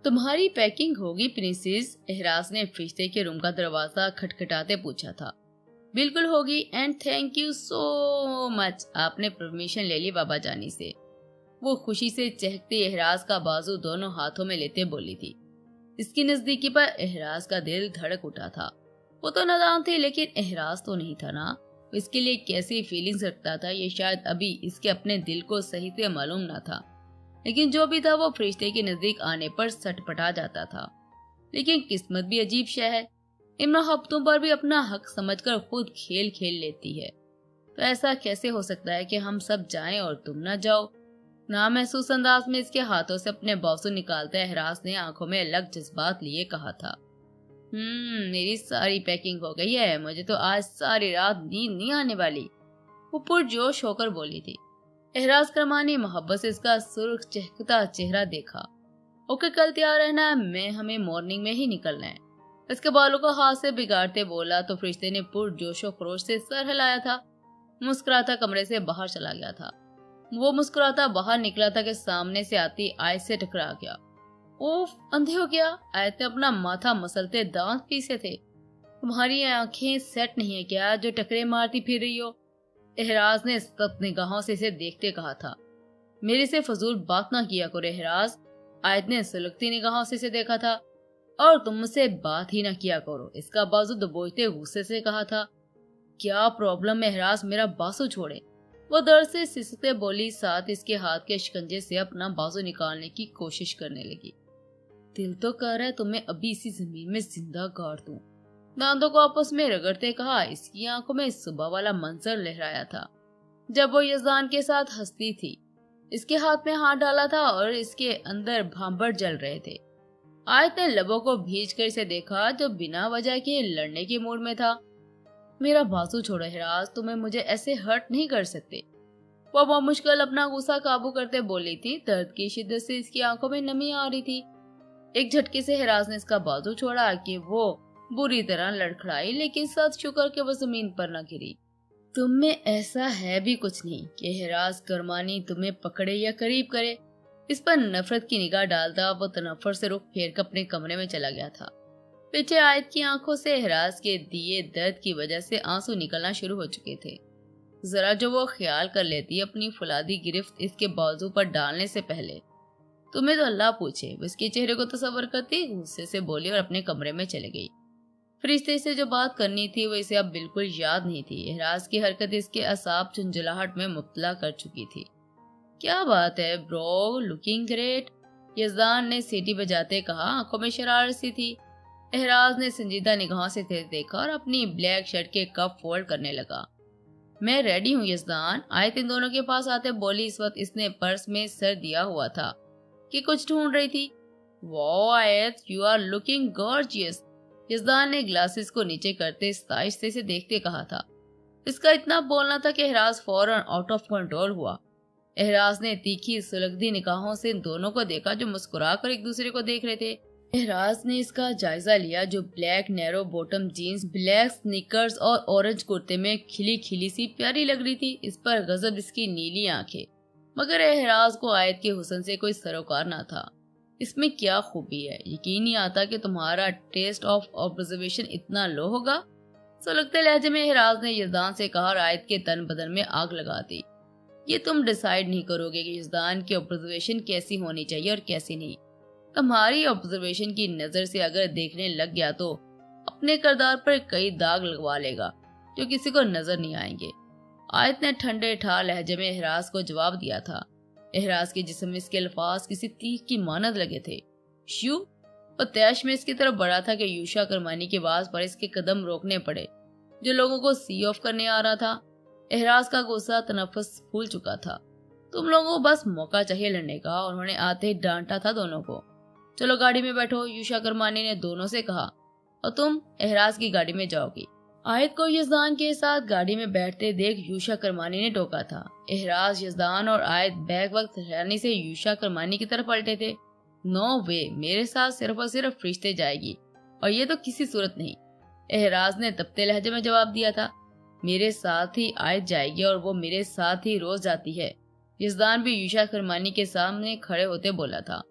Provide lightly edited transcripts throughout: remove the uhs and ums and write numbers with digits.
तुम्हारी पैकिंग होगी प्रिंसेस? एहराज ने फरिश्ते के रूम का दरवाजा खटखटाते पूछा था। बिल्कुल होगी and thank you so much. आपने परमिशन ले ली बाबा जानी से। वो खुशी से चहकते एहराज का बाजू दोनों हाथों में लेते बोली थी। इसकी नजदीकी पर एहराज का दिल धड़क उठा था। वो तो नादान थी लेकिन एहराज तो नहीं था ना। इसके लिए कैसी फीलिंग्स रखता था ये शायद अभी इसके अपने दिल को सही से मालूम ना था। लेकिन जो भी था वो फरिश्ते के नजदीक आने पर सटपटा जाता था। लेकिन किस्मत भी अजीब शय है, इन मोहब्बतों पर भी अपना हक समझकर खुद खेल खेल लेती है। तो ऐसा कैसे हो सकता है कि हम सब जाएं और तुम ना जाओ? ना महसूस अंदाज में इसके हाथों से अपने बाजू निकालते एहराज ने आंखों में अलग जज्बात लिए कहा था। मेरी सारी पैकिंग हो गई है, मुझे तो आज सारी रात नींद नहीं आने वाली। वो पुरजोश होकर बोली थी। एहराज करमानी मोहब्बत से इसका सुर्ख चहकता चेहरा देखा। ओके कल तैयार रहना है, हमें मॉर्निंग में ही निकलना है। इसके बालों को हाथ से बिगाड़ते बोला तो फरिश्ते ने पुरजोशो खरोश से सर हिलाया था। मुस्कुराता कमरे से बाहर चला गया था। वो मुस्कुराता बाहर निकला था कि सामने से आती आयत से टकरा गया। ओफ, अंधे हो गया? आयत ने अपना माथा मसलते दांत पीसे थे। तुम्हारी आंखें सेट नहीं है क्या जो टकरे मारती फिर रही हो? एहराज ने सख्त निगाहों से इसे देखते कहा था। मेरे से फजूल बात ना किया करो एहराज। आयत ने सुलगती निगाहों से इसे देखा था। और तुम मुझसे बात ही ना किया करो, इसका बाजू दबोचते गुस्से से कहा था। क्या प्रॉब्लम है एहराज, मेरा बाजू छोड़े। वो दर्द से सिसकते बोली, साथ इसके हाथ के शिकंजे से अपना बाजू निकालने की कोशिश करने लगी। दिल तो कर रहा है तुम्हें अभी इसी जमीन में जिंदा गाड़ दूं। दांतों को आपस में रगड़ते कहा। इसकी आंखों में सुबह वाला मंजर लहराया था जब वो यजदान के साथ हंसती थी। इसके हाथ में हाथ डाला था और इसके अंदर भांबर जल रहे थे। आयत ने लबों को भींच कर इसे देखा जो बिना वजह के लड़ने के मूड में था। मेरा बाजू छोड़ो एहराज, तुम्हें मुझे ऐसे हर्ट नहीं कर सकते। वो बहुत मुश्किल अपना गुस्सा काबू करते बोली थी। दर्द की शिद्दत से इसकी आंखों में नमी आ रही थी। एक झटके से एहराज ने इसका बाजू छोड़ा कि वो बुरी तरह लड़खड़ाई, लेकिन सच शुक्र के वो जमीन पर न गिरी। तुम में ऐसा है भी कुछ नहीं कि एहराज करमानी तुम्हें पकड़े या करीब करे। इस पर नफरत की निगाह डालता वो तनफ्फुर से रुख फेर कर अपने कमरे में चला गया था। पीछे आयत की आंखों से एहराज के दिए दर्द की वजह से आंसू निकलना शुरू हो चुके थे। जरा जो वो ख्याल कर लेती अपनी फुलादी गिरफ्त इसके बाजू पर डालने से पहले। तुम्हें तो अल्लाह पूछे। वो इसके चेहरे को तसव्वुर करती गुस्से से बोली और अपने कमरे में चले गई। फरिश्ते से जो बात करनी थी वो इसे अब बिल्कुल याद नहीं थी। एहराज की हरकत इसके असाब झुंझलाहट में मुब्तला कर चुकी थी। क्या बात है ब्रो, लुकिंग ग्रेट, यजदान ने सीटी बजाते कहा। आंखों में शरारत सी थी। एहराज ने संजीदा निगाहों से देखा और अपनी ब्लैक शर्ट के कप फोल्ड करने लगा। मैं रेडी हूँ यजदान। आयत इन दोनों के पास आते बोली। इस वक्त इसने पर्स में सर दिया हुआ था कि कुछ ढूंढ रही थी। Wow Ayat, you are looking gorgeous. Yazdan ने ग्लासेस को नीचे करते आहिस्ते से देखते कहा था। इसका इतना बोलना था कि एहराज फौरन आउट ऑफ कंट्रोल हुआ। एहराज ने तीखी सुलगती निगाहों से इन दोनों को देखा जो मुस्कुरा कर एक दूसरे को देख रहे थे। एहराज ने इसका जायजा लिया जो black narrow bottom jeans, black sneakers और ऑरेंज कुर्ते में खिली खिली सी प्यारी लग रही थी। इस पर गजब इसकी नीली आंखें। मगर एहराज को आयत के हुस्न से कोई सरोकार ना था। इसमें क्या खूबी है, यकीन नहीं आता कि तुम्हारा टेस्ट ऑफ ऑब्जर्वेशन इतना लो होगा। सुलगते लहजे में एहराज ने यजदान से कहा और आयत के तन बदन में आग लगा दी। ये तुम डिसाइड नहीं करोगे कि यजदान की ऑब्जर्वेशन कैसी होनी चाहिए और कैसी नहीं। तुम्हारी ऑब्जर्वेशन की नजर से अगर देखने लग गया तो अपने किरदार पर कई दाग लगवा लेगा जो किसी को नजर नहीं आएंगे। आयत ने ठंडे ठा लहजे में एहराज को जवाब दिया था। एहराज के जिस्म में इसके अल्फाज किसी तीख की मानद लगे थे। शू और तैश में इसकी तरफ बढ़ा था कि यूशा करमानी की आवाज पर इसके कदम रोकने पड़े जो लोगों को सी ऑफ करने आ रहा था। एहराज का गुस्सा तनफ्फुस फूल चुका था। तुम लोगों को बस मौका चाहिए लड़ने का। उन्होंने आते ही डांटा था दोनों को। चलो गाड़ी में बैठो, यूशा करमानी ने दोनों से कहा, और तुम एहराज की गाड़ी में जाओगी। आयत को यजदान के साथ गाड़ी में बैठते देख यूशा करमानी ने टोका था। एहराज, यजदान और आयत बैग वक्त हैरानी से यूशा करमानी की तरफ पलटे थे। नो वे, मेरे साथ सिर्फ और सिर्फ फरिश्ते जाएगी और ये तो किसी सूरत नहीं। एहराज ने तपते लहजे में जवाब दिया था। मेरे साथ ही आयत जाएगी और वो मेरे साथ ही रोज जाती है। यजदान भी यूशा करमानी के सामने खड़े होते बोला था।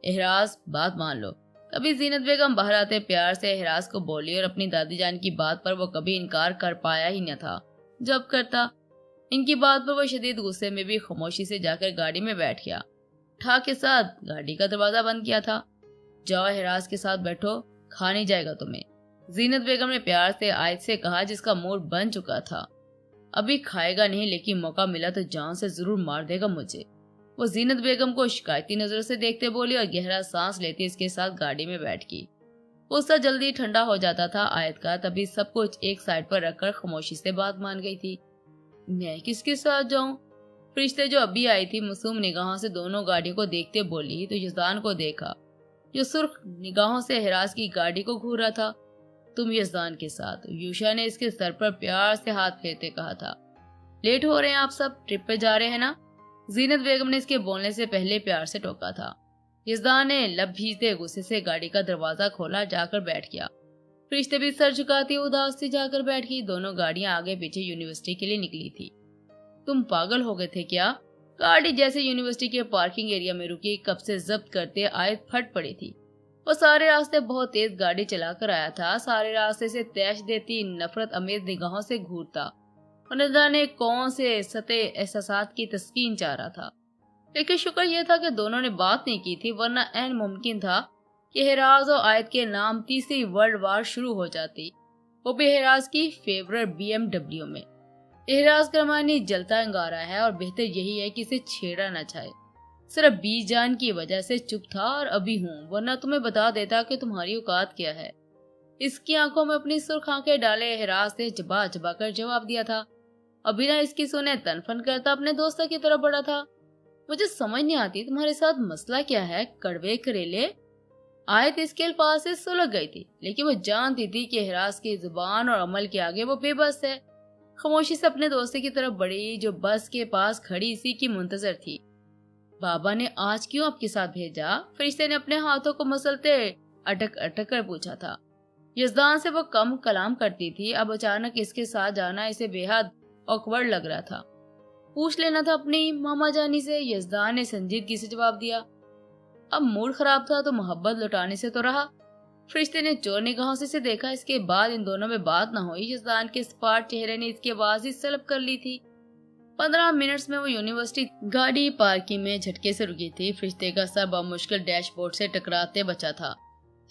एहराज बात मान लो। तभी जीनत बेगम बाहर आते प्यार से एहराज को बोली और अपनी दादी जान की बात पर वो कभी इनकार कर पाया ही न था। जब करता इनकी बात पर वो शदीद गुस्से में भी खामोशी से जाकर गाड़ी में बैठ गया। ठा के साथ गाड़ी का दरवाजा बंद किया था। जाओ एहराज के साथ बैठो, खा नहीं जाएगा तुम्हें, जीनत बेगम ने प्यार से आयत से कहा जिसका मूड बन चुका था। अभी खाएगा नहीं, लेकिन मौका मिला तो जान से जरूर मार देगा मुझे। वो जीनत बेगम को शिकायती नजर से देखते बोली और गहरा सांस लेती इसके साथ गाड़ी में बैठ गई। गुस्सा जल्दी ठंडा हो जाता था आयत का। तभी सब कुछ एक साइड पर रखकर खामोशी से बात मान गई थी। मैं किसके साथ जाऊं? फरिश्ते जो अभी आई थी मासूम निगाहों से दोनों गाड़ियों को देखते बोली तो यजदान को देखा जो सुर्ख निगाहों से एहराज की गाड़ी को घूर रहा था। तुम यजदान के साथ, यूशा ने इसके सर पर प्यार से हाथ फेरते कहा था। लेट हो रहे हैं आप सब, ट्रिप पे जा रहे हैं ना? जीनत बेगम ने इसके बोलने से पहले प्यार से टोका था। यजदान ने लब भीजते गुस्से से गाड़ी का दरवाजा खोला, जाकर बैठ गया। फरिश्ते भी सर झुकाती उदास सी जाकर बैठ गई। दोनों गाड़ियां आगे पीछे यूनिवर्सिटी के लिए निकली थी। तुम पागल हो गए थे क्या? गाड़ी जैसे यूनिवर्सिटी के पार्किंग एरिया में रुकी, कब से जब्त करते आयत फट पड़ी थी। वो सारे रास्ते बहुत तेज गाड़ी चलाकर आया था। सारे रास्ते से तैश देती नफरत अमेज निगाहों से घूरता और न जाने कौन से सते एहसासात की तस्कीन चाह रहा था। लेकिन शुक्र यह था कि दोनों ने बात नहीं की थी, वरना ऐन मुमकिन था कि एहराज और आयत के नाम तीसरी वर्ल्ड वार शुरू हो जाती, वो भी एहराज की फेवरेट BMW में। एहराज करमानी जलता अंगारा है और बेहतर यही है कि इसे छेड़ा न जाए। सिर्फ बीजान की वजह से चुप था और अभी हूँ, वरना तुम्हें बता देता कि तुम्हारी औकात क्या है। इसकी आंखों में अपनी सुर्ख आंखें डाले एहराज ने चबा चबा कर जवाब दिया था। अभी ना इसकी सुने तनफन करता अपने दोस्तों की तरफ बढ़ा था। मुझे समझ नहीं आती तुम्हारे साथ मसला क्या है, कड़वे करेले। आयत इसके अल्फाज से सुलग गई थी, लेकिन वो जानती थी कि एहराज की जुबान और अमल के आगे वो बेबस है। खामोशी से अपने दोस्ती की तरफ बढ़ी जो बस के पास खड़ी इसी की मुंतजर थी। बाबा ने आज क्यों आपके साथ भेजा? फरिश्ते ने अपने हाथों को मसलते अटक अटक कर पूछा था। यजदान से वो कम कलाम करती थी, अब अचानक इसके साथ जाना इसे बेहद ऑकवर्ड लग रहा था। पूछ लेना था अपनी मामा जानी से, यजदान ने संजीदगी से जवाब दिया। अब मूड खराब था तो मोहब्बत लुटाने से तो रहा। फरिश्ते ने चोर निगाहों से इसे देखा। इसके बाद इन दोनों में बात न हुई। यजदान के स्पार्ट चेहरे ने इसकी आवाज ही सलब कर ली थी। 15 मिनट्स में वो यूनिवर्सिटी गाड़ी पार्किंग में झटके से रुकी थी। फरिश्ते का सर बमुश्किल डैशबोर्ड से टकराते बचा था।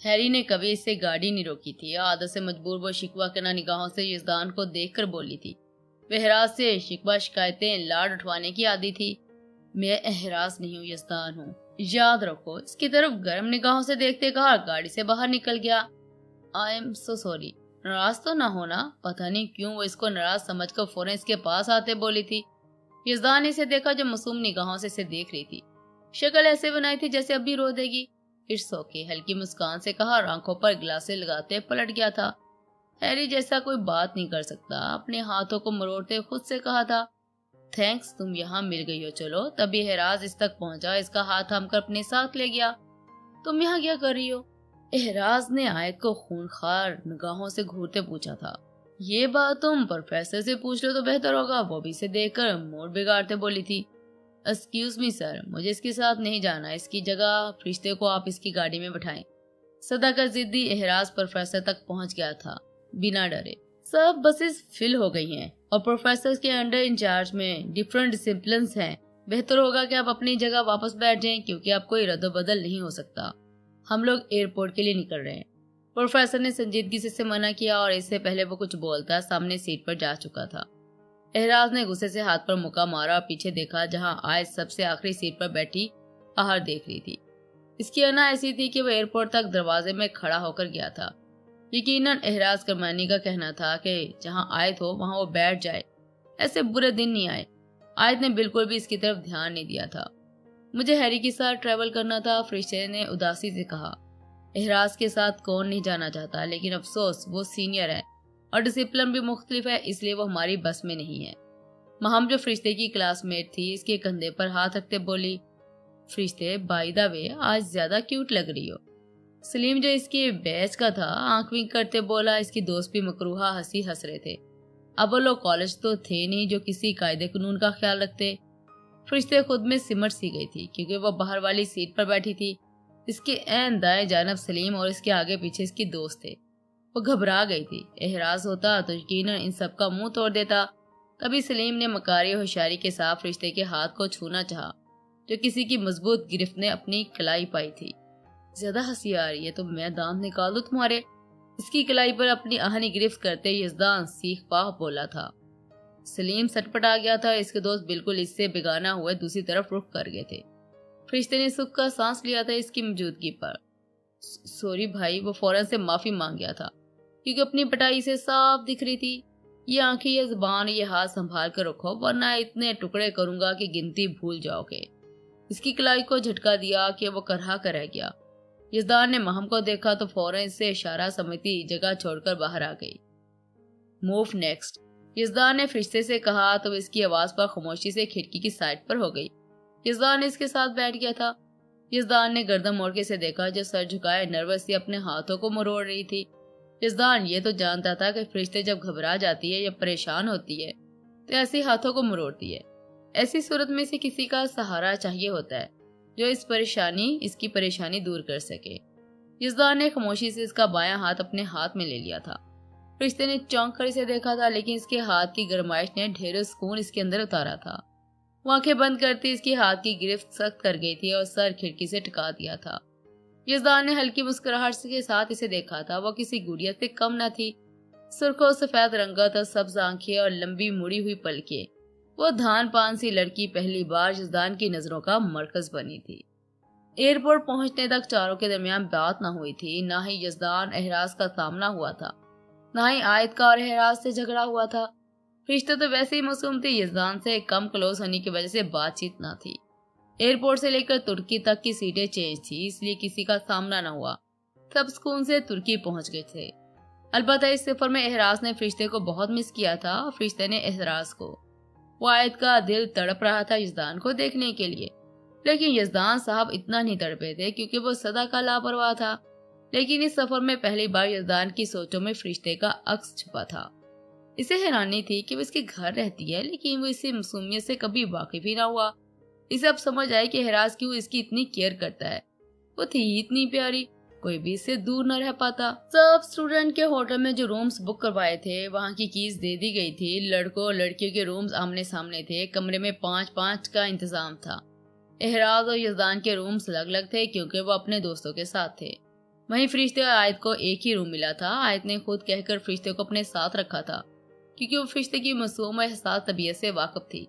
हैरी ने कभी इससे गाड़ी नहीं रोकी थी। आदत से मजबूर वो शिकवा करना निगाहों से यजदान को देखकर बोली थी। वह एहराज से शिकवा शिकायतें लाड उठवाने की आदी थी। मैं एहराज नहीं हूँ, यजदान हूँ, याद रखो। इसकी तरफ गर्म निगाहों से देखते कहा, गाड़ी से बाहर निकल गया। I am so sorry. नाराज तो ना होना। पता नहीं क्यों वो इसको नाराज समझकर फौरन इसके पास आते बोली थी। यजदान ने इसे देखा जो मासूम निगाहों से इसे देख रही थी। शक्ल ऐसे बनाई थी जैसे अभी रो देगी। इट्स ओके, हल्की मुस्कान से कहा और आंखों पर ग्लासे लगाते पलट गया था। हैरी जैसा कोई बात नहीं कर सकता, अपने हाथों को मरोड़ते खुद से कहा था, थैंक्स, तुम यहाँ मिल गई हो, चलो। तभी एहराज इस तक पहुंचा, इसका हाथ थमकर अपने साथ ले गया। तुम यहाँ क्या कर रही हो? एहराज ने आयत को खूनखार निगाहों से घूरते पूछा था। ये बात तुम प्रोफेसर से पूछ लो तो बेहतर होगा, वो भी इसे देखकर मूड बिगाड़ते बोली थी। एक्सक्यूज मी सर, मुझे इसके साथ नहीं जाना। इसकी जगह फरिश्ते को आप इसकी गाड़ी में बिठाएं। सदाकत जिद्दी एहराज प्रोफेसर तक पहुंच गया था बिना डरे। सब बसेस फिल हो गई हैं और प्रोफेसर के अंडर इंचार्ज में डिफरेंट डिसिप्लिन्स हैं। बेहतर होगा कि आप अपनी जगह वापस बैठ जाएं, क्योंकि अब कोई रद्दोबदल नहीं हो सकता। हम लोग एयरपोर्ट के लिए निकल रहे हैं। प्रोफेसर ने संजीदगी से मना किया और इससे पहले वो कुछ बोलता सामने सीट पर जा चुका था। एहराज ने गुस्से से हाथ पर मुक्का मारा और पीछे देखा, जहां आयत सबसे आखिरी सीट पर बैठी बाहर देख रही थी। इसकी अना ऐसी थी कि वो एयरपोर्ट तक दरवाजे में खड़ा होकर गया था। यकीनन एहराज करमानी का कहना था कि जहां आयत हो वहां वो बैठ जाए। ऐसे बुरे दिन नहीं आए। आयत ने बिल्कुल भी इसकी तरफ ध्यान नहीं दिया था। मुझे हैरी के साथ ट्रैवल करना था, फरिश्ते ने उदासी से कहा। एहराज के साथ कौन नहीं जाना चाहता, लेकिन अफसोस वो सीनियर है और डिसिप्लिन भी मुख्तलिफ है, इसलिए वो हमारी बस में नहीं है। महम जो फरिश्ते की क्लासमेट थी इसके कंधे पर हाथ रखते बोली, फरिश्ते बाय द वे आज ज्यादा क्यूट लग रही हो। सलीम जो इसके बैच का था आंख विंक करते बोला। इसकी दोस्त भी मकरूहा हंसी हंस रहे थे। अब वो लोग कॉलेज तो थे नहीं जो किसी कायदे कानून का ख्याल रखते। फरिश्ते खुद में सिमट सी गई थी क्योंकि वो बाहर वाली सीट पर बैठी थी। اس کے عین دائیں جانب سلیم اور اس کے آگے پیچھے اس کی دوست تھے۔ وہ گھبرا گئی تھی۔ احراز ہوتا تو یقیناً ان سب کا منہ توڑ دیتا۔ تبھی سلیم نے مکاری اور ہوشیاری کے ساتھ فرشتے کے ہاتھ کو چھونا چاہا جو کسی کی مضبوط گرفت نے اپنی کلائی پائی تھی۔ زیادہ ہنسی آ رہی ہے تو میں دانت نکال دوں تمہارے، اس کی کلائی پر اپنی آہنی گرفت کرتے یزدان سیخ پاہ بولا تھا۔ سلیم سٹپٹ آ گیا تھا۔ اس کے دوست بالکل اس سے بیگانہ ہوئے دوسری طرف رخ کر گئے تھے۔ فرشتے نے سکھ کا سانس لیا تھا اس کی موجودگی پر۔ سوری بھائی، وہ فوراً سے معافی مانگ گیا تھا کیونکہ اپنی پٹائی سے صاف دکھ رہی تھی۔ یہ آنکھیں، یہ زبان، یہ ہاتھ سنبھال کر رکھو ورنہ اتنے ٹکڑے کروں گا کہ گنتی بھول جاؤ گے۔ اس کی کلائی کو جھٹکا دیا کہ وہ کرہا کر رہ گیا۔ یزدان نے مہم کو دیکھا تو فوراً اس سے اشارہ سمجھتی جگہ چھوڑ کر باہر آ گئی۔ موو نیکسٹ، یزدان نے فرشتے سے کہا تو اس کی آواز پر خاموشی سے کھڑکی کی سائڈ پر ہو گئی۔ یزدان اس کے ساتھ بیٹھ گیا تھا۔ یزدان نے گردن موڑ کے اسے دیکھا جو سر جھکائے نروس اپنے ہاتھوں کو مروڑ رہی تھی۔ یزدان یہ تو جانتا تھا کہ فرشتے جب گھبرا جاتی ہے یا پریشان ہوتی ہے تو ایسی ہاتھوں کو مروڑتی ہے۔ ایسی صورت میں سے کسی کا سہارا چاہیے ہوتا ہے جو اس کی پریشانی دور کر سکے۔ یزدان نے خاموشی سے اس کا بایاں ہاتھ اپنے ہاتھ میں لے لیا تھا۔ فرشتے نے چونک کر اسے دیکھا تھا لیکن اس کے ہاتھ کی گرمائش نے ڈھیروں سکون اس کے اندر اتارا تھا۔ وہ آنکھیں بند کرتی اس کے ہاتھ کی گرفت سخت کر گئی تھی اور سر کھڑکی سے ٹکا دیا تھا۔ یزدان نے ہلکی مسکراہٹ کے ساتھ اسے دیکھا تھا۔ وہ کسی گڑیا سے کم نہ تھی۔ سرخ و سفید رنگت اور سبز آنکھیں اور لمبی مڑی ہوئی پلکیں۔ وہ دھان پان سی لڑکی پہلی بار یزدان کی نظروں کا مرکز بنی تھی۔ ایئرپورٹ پہنچنے تک چاروں کے درمیان بات نہ ہوئی تھی۔ نہ ہی یزدان احراز کا سامنا ہوا تھا، نہ ہی آیت کا اور احراز سے جھگڑا ہوا تھا۔ فرشتے تو ویسے ہی معصوم تھی، یزدان سے کم کلوز ہونے کی وجہ سے بات چیت نہ تھی۔ ایئرپورٹ سے لے کر ترکی تک کی سیٹیں چینج تھی، اس لیے کسی کا سامنا نہ ہوا۔ سب سکون سے ترکی پہنچ گئے تھے۔ البتہ اس سفر میں احراز نے فرشتے کو بہت مس کیا تھا اور فرشتے نے احراز کو۔ وہ آیت کا دل تڑپ رہا تھا یزدان کو دیکھنے کے لیے، لیکن یزدان صاحب اتنا نہیں تڑپے تھے کیونکہ وہ سدا کا لاپرواہ تھا۔ لیکن اس سفر میں پہلی بار یزدان کی سوچوں میں فرشتے کا عکس چھپا تھا۔ اسے حیرانی تھی کہ وہ اس کے گھر رہتی ہے لیکن وہ اسی معصومیت سے کبھی واقف ہی نہ ہوا۔ اسے اب سمجھ آئی کہ احراز کیوں اس کی اتنی کیئر کرتا ہے۔ وہ تھی ہی اتنی پیاری، کوئی بھی اس سے دور نہ رہ پاتا۔ سب اسٹوڈنٹ کے ہوٹل میں جو رومز بک کروائے تھے وہاں کی کیز دے دی گئی تھی۔ لڑکوں اور لڑکیوں کے رومز آمنے سامنے تھے۔ کمرے میں 5-5 کا انتظام تھا۔ احراز اور یزدان کے رومز الگ الگ تھے کیونکہ وہ اپنے دوستوں کے ساتھ تھے۔ وہیں فرشتے اور آیت کو ایک ہی روم ملا تھا۔ آیت نے خود کہہ کر فرشتے کو اپنے ساتھ رکھا تھا کیونکہ وہ فرشتے کی معصوم اور حساس طبیعت سے واقف تھی۔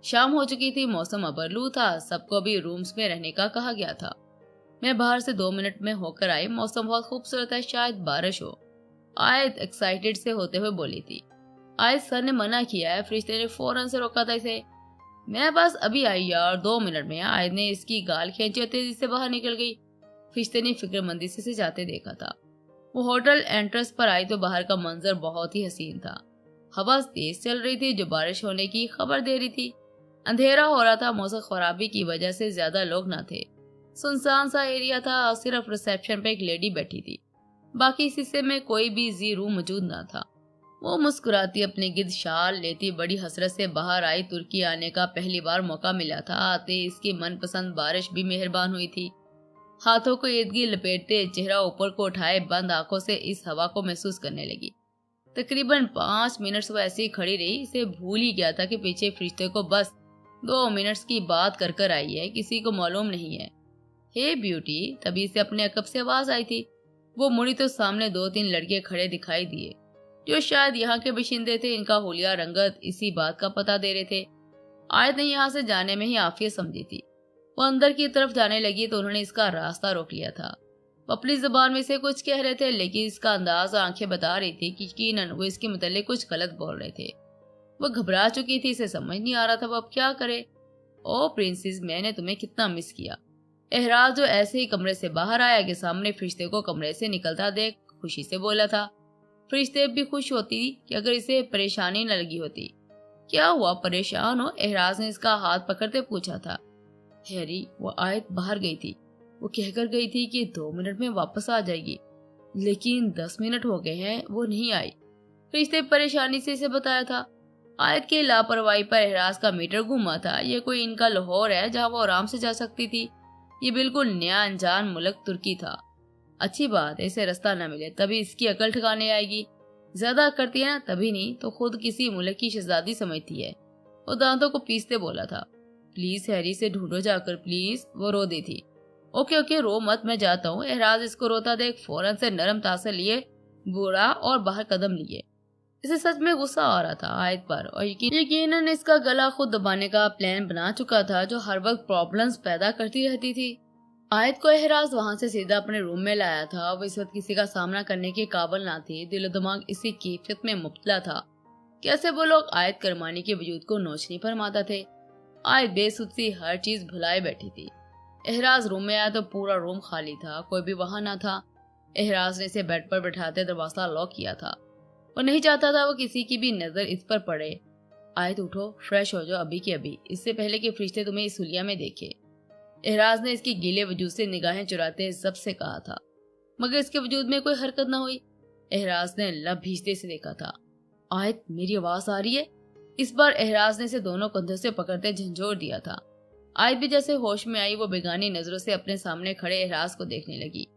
شام ہو چکی تھی، موسم ابرلو تھا، سب کو بھی رومز میں رہنے کا کہا گیا تھا۔ میں باہر سے 2 منٹ میں ہو کر آئی، موسم بہت خوبصورت ہے، شاید بارش ہو، آیت ایکسائٹڈ سے ہوتے ہوئے بولی تھی۔ آیت سر نے منع کیا ہے، فرشتے نے فوراً سے روکا تھا اسے۔ میں بس ابھی آئی یار، 2 منٹ میں۔ آیت نے اس کی گال کھینچی اور تیزی سے باہر نکل گئی۔ فرشتے نے فکر مندی سے جاتے دیکھا تھا۔ وہ ہوٹل انٹرس پر آئی تو باہر کا منظر بہت ہی حسین تھا۔ ہوا تیز چل رہی تھی جو بارش ہونے کی خبر دے رہی تھی۔ اندھیرا ہو رہا تھا، موسم خرابی کی وجہ سے زیادہ لوگ نہ تھے۔ سنسان سا ایریا تھا اور صرف ریسیپشن پہ ایک لیڈی بیٹھی تھی، باقی اس حصے میں کوئی بھی روم موجود نہ تھا۔ وہ مسکراتی اپنے گرد شال لیتی بڑی حسرت سے باہر آئی۔ ترکی آنے کا پہلی بار موقع ملا تھا، آتے اس کی من پسند بارش بھی مہربان ہوئی تھی۔ ہاتھوں کو ارد گرد لپیٹتے چہرہ اوپر کو اٹھائے بند آنکھوں سے اس ہوا کو محسوس کرنے لگی۔ تقریباً 5 منٹ وہ ایسی کھڑی رہی، اسے بھول ہی گیا تھا کہ پیچھے فرشتے کو بس 2 منٹ کی بات کر کر آئی ہے، کسی کو معلوم نہیں ہے۔ ہے بیوٹی، تبھی سے اپنے عقب سے آواز آئی تھی۔ وہ مڑی تو سامنے 2-3 لڑکے کھڑے دکھائی دیے جو شاید یہاں کے باشندے تھے۔ ان کا حلیہ رنگت اسی بات کا پتہ دے رہے تھے۔ آیت نے یہاں سے جانے میں ہی عافیت سمجھی تھی۔ وہ اندر کی طرف جانے لگی تو انہوں نے اس کا راستہ روک لیا تھا۔ وہ اپنی زبان میں سے کچھ کہہ رہے تھے لیکن اس کا انداز اور آنکھیں بتا رہی تھی کہ یقیناً وہ اس کے متعلق کچھ غلط بول رہے تھے۔ وہ گھبرا چکی تھی، اسے سمجھ نہیں آ رہا تھا وہ اب کیا کرے۔ او پرنسس، میں نے تمہیں کتنا مس کیا۔ احراز جو ایسے ہی کمرے سے باہر آیا کہ سامنے فرشتے کو کمرے سے نکلتا دیکھ خوشی سے بولا تھا۔ فرشتے بھی خوش ہوتی کہ اگر اسے پریشانی نہ لگی ہوتی۔ کیا ہوا، پریشان ہو؟ احراز نے اس کا ہاتھ پکڑتے پوچھا تھا۔ ہیری، وہ آیت باہر گئی تھی، وہ کہہ کر گئی تھی کہ 2 منٹ میں واپس آ جائے گی، لیکن 10 منٹ ہو گئے ہیں، وہ نہیں آئی۔ فرشتے پریشانی سے اسے بتایا تھا۔ آیت کی لاپرواہی پر احراز کا میٹر گھوما تھا۔ یہ کوئی ان کا لاہور ہے جہاں وہ آرام سے جا سکتی تھی، ये बिल्कुल नया अनजान मुल्क तुर्की था। अच्छी बात है, इसे रास्ता न मिले तभी इसकी अकल ठिकाने आएगी। ज्यादा करती है ना तभी नहीं तो खुद किसी मुल्क की शहजादी समझती है। वो दांतों को पीसते बोला था। प्लीज हैरी से ढूंढो जाकर प्लीज। वो रो दी थी। ओके ओके रो मत, मैं जाता हूँ। एहराज इसको रोता देख फौरन से नरम तासे लिए बुरा और बाहर कदम लिए। इसे सच में गुस्सा आ रहा था आयत पर और यकीनन इसका गला खुद दबाने का प्लान बना चुका था जो हर वक्त प्रॉब्लम्स पैदा करती रहती थी। आयत को एहराज वहां से सीधा अपने रूम में लाया था। वो इस वक्त किसी का सामना करने के काबिल ना थी। दिलो दिमाग इसी कैफियत में मुब्तला था। कैसे वो लोग आयत करमानी के वजूद को नोच नहीं फरमाता थे। आयत बेसुध सी हर चीज भुलाए बैठी थी। एहराज रूम में आया तो पूरा रूम खाली था, कोई भी वहां ना था। एहराज ने इसे बेड पर बैठाते दरवाजा लॉक किया था। वो नहीं चाहता था वो किसी की भी नजर इस पर पड़े। आयत उठो, फ्रेश हो जाओ अभी के अभी, इससे पहले कि फरिश्ते तुम्हें इस हुलिया में देखे। एहराज ने इसके गीले वजूद से निगाहें चुराते सबसे कहा था, मगर इसके वजूद में कोई हरकत न हुई। एहराज ने लब भीजते से देखा था। आयत मेरी आवाज आ रही है? इस बार एहराज ने इसे दोनों कंधों से पकड़ते झंझोर दिया था। आयत भी जैसे होश में आई वो बेगानी नजरों से अपने सामने खड़े एहराज को देखने लगी।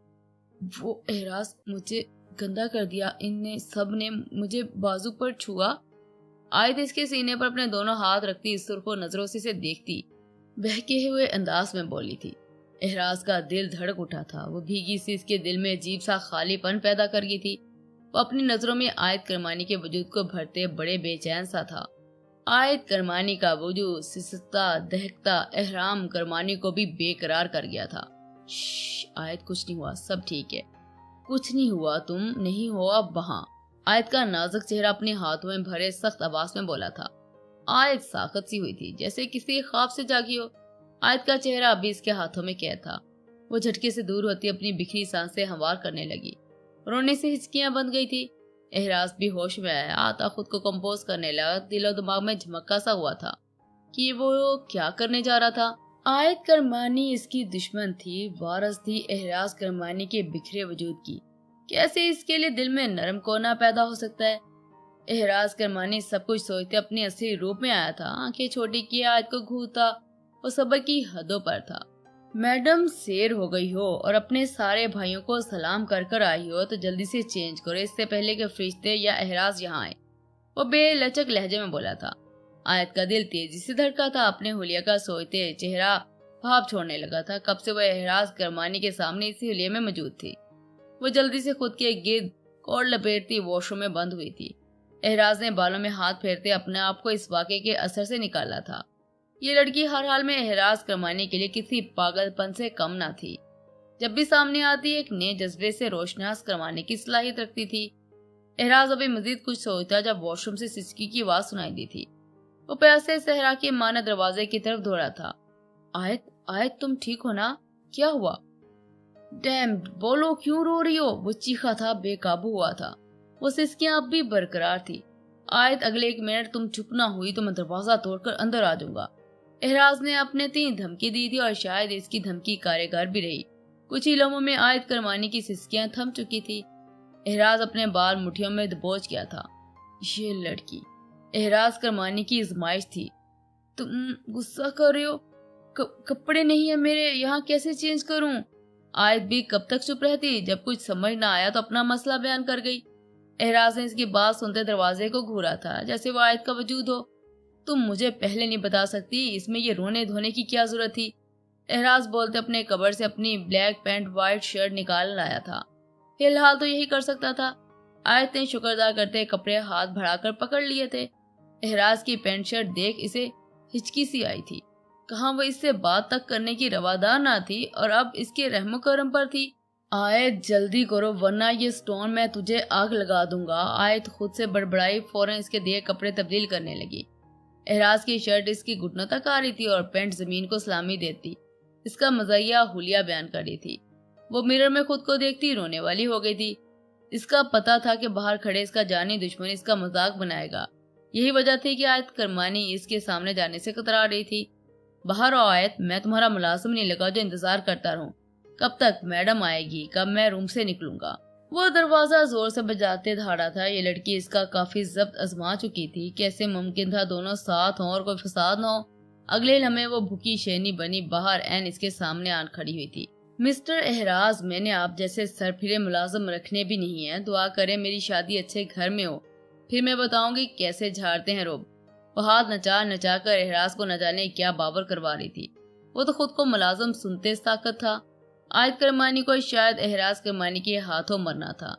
वो एहराज, मुझे गंदा कर दिया इनने, सब ने मुझे बाजू पर छुआ। आयत इसके सीने पर अपने दोनों हाथ रखती इस सुर्ख नजरों से इसे देखती बहके हुए अंदाज में बोली थी। एहराज का दिल धड़क उठा था। वो भीगी सी इसके दिल में अजीब सा खालीपन पैदा कर गई थी। वो अपनी नजरों में आयत करमानी के वजूद को भरते बड़े बेचैन सा था। आयत करमानी का वजूद सिसकता दहकता एहराम करमानी को भी बेकरार कर गया था। आयत कुछ नहीं हुआ, सब ठीक है, कुछ नहीं हुआ, तुम नहीं हो अब वहाँ। आयत का नाजुक चेहरा अपने हाथों में भरे सख्त आवाज में बोला था। आयत साखत सी हुई थी जैसे किसी ख्वाब से जागी हो। आयत का चेहरा अभी इसके हाथों में कैद था। वो झटके से दूर होती अपनी बिखरी सांसें हमवार करने लगी। रोने से हिचकियां बंद गई थी। एहराज भी होश में आया, आता खुद को कंपोज करने लगा। दिलो दिमाग में झमक्का सा हुआ था कि वो क्या करने जा रहा था। आयत करमानी इसकी दुश्मन थी, वारस थी एहराज करमानी के बिखरे वजूद की। कैसे इसके लिए दिल में नरम कोना पैदा हो सकता है। एहराज करमानी सब कुछ सोचते अपने असली रूप में आया था। आंखें छोटी किए आयत को घूरता। वो सब्र की हदों पर था। मैडम शेर हो गई हो और अपने सारे भाइयों को सलाम कर कर आई हो तो जल्दी से चेंज करो इससे पहले कि फरिश्ते या एहराज यहाँ आए। वो बेलचक लहजे में बोला था। आयत का दिल तेजी से धड़का था। अपने हुलिया का सोचते चेहरा भाप छोड़ने लगा था। कब से वो एहराज करमानी के सामने इसी हुलिया में मौजूद थी। वो जल्दी से खुद के गिर्द कोट लपेटती वॉशरूम में बंद हुई थी। एहराज ने बालों में हाथ फेरते अपने आप को इस वाक़े के असर से निकाला था। ये लड़की हर हाल में एहराज करमाने के लिए किसी पागलपन से कम ना थी। जब भी सामने आती एक नए जज्बे से रोशनास करवाने की सलाहियत रखती थी। एहराज अभी मजीद कुछ सोचता जब वॉशरूम से सिसकी की आवाज सुनाई दी थी। वो पैसे सहरा के माना दरवाजे की तरफ दौड़ा था। आयत, आयत तुम ठीक हो ना? क्या हुआ? डैम, बोलो क्यों रो रही हो? वो चीखा था, बेकाबू हुआ था। वो सिसकियां अब भी बरकरार थी। आयत, अगले 1 मिनट तुम चुप ना हुई तो मैं दरवाजा तोड़कर अंदर आ जाऊंगा। एहराज ने अपने 3 धमकी दी थी और शायद इसकी धमकी कारगर भी रही। कुछ ही लम्हों में आयत करमानी की सिसकियां थम चुकी थी। एहराज अपने बाल मुठियों में दबोच गया था। ये लड़की एहराज करमानी की आजमाइश थी। तुम गुस्सा कर रहे हो? कपड़े नहीं है मेरे, यहाँ कैसे चेंज करूं? आयत भी कब तक चुप रहती। जब कुछ समझ ना आया तो अपना मसला बयान कर गई। एहराज ने इसकी बात सुनते दरवाजे को घूरा था जैसे वो आयत का वजूद हो। तुम मुझे पहले नहीं बता सकती, इसमें ये रोने धोने की क्या जरूरत थी? एहराज बोलते अपने कबर से अपनी ब्लैक पैंट व्हाइट शर्ट निकाल लाया था। फिलहाल तो यही कर सकता था। आयत ने शुक्र अदा करते कपड़े हाथ बढ़ाकर पकड़ लिए थे। एहराज की पैंट शर्ट देख इसे हिचकी सी आई थी। कहाँ वो इससे बात तक करने की रवादार ना थी और अब इसके रहमो करम पर थी। आयत जल्दी करो वरना ये स्टोन मैं तुझे आग लगा दूंगा। आयत खुद से बड़बड़ाई, फौरन इसके दिए कपड़े तब्दील करने लगी। एहराज की शर्ट इसकी घुटनों तक आ रही थी और पैंट जमीन को सलामी देती इसका मज़ाहिया हुलिया बयान कर रही थी। वो मिरर में खुद को देखती रोने वाली हो गई थी। इसका पता था कि बाहर खड़े इसका जानी दुश्मन इसका मजाक बनाएगा। यही वजह थी कि आयत करमानी इसके सामने जाने से कतरा रही थी। बाहर आओ आयत, मैं तुम्हारा मुलाजिम नहीं लगा जो इंतजार करता रहूं। कब तक मैडम आएगी? कब मैं रूम से निकलूंगा? वो दरवाजा जोर से बजाते धाड़ा था। ये लड़की इसका काफी जब्त आजमा चुकी थी। कैसे मुमकिन था दोनों साथ हों और कोई फसाद न हो? اگلے لمحے وہ بھوکی شیرنی بنی باہر اس کے سامنے آن کھڑی ہوئی تھی۔ مسٹر احراز، میں نے آپ جیسے سرپھرے ملازم رکھنے بھی نہیں ہیں، دعا کریں میری شادی اچھے گھر میں ہو، پھر میں بتاؤں گی کیسے جھاڑتے ہیں روب۔ وہ ہاتھ نچا نچا کر احراز کو نہ جانے کیا باور کروا رہی تھی۔ وہ تو خود کو ملازم سنتے طاقت تھا۔ عائد کرمانی کو شاید احراز کرمانی کے ہاتھوں مرنا تھا۔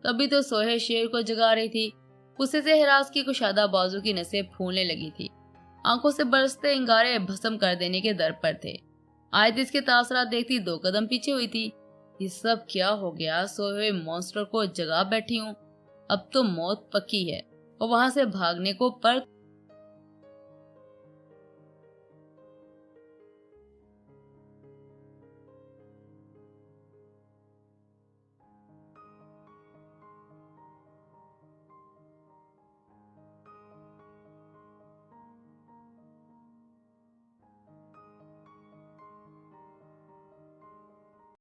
کبھی تو سوہے شیر کو جگا رہی تھی۔ غصے سے احراز کی کشادہ بازو کی نسیں پھولنے لگی تھی۔ آنکھوں سے برستے انگارے بھسم کر دینے کے در پر تھے۔ عائد اس کے تاثرات دیکھتی 2 قدم پیچھے ہوئی تھی۔ یہ سب کیا ہو گیا؟ سوئے ہوئے مونسٹر کو جگا بیٹھی ہوں، اب تو موت پکی ہے۔ وہ وہاں سے بھاگنے کو پر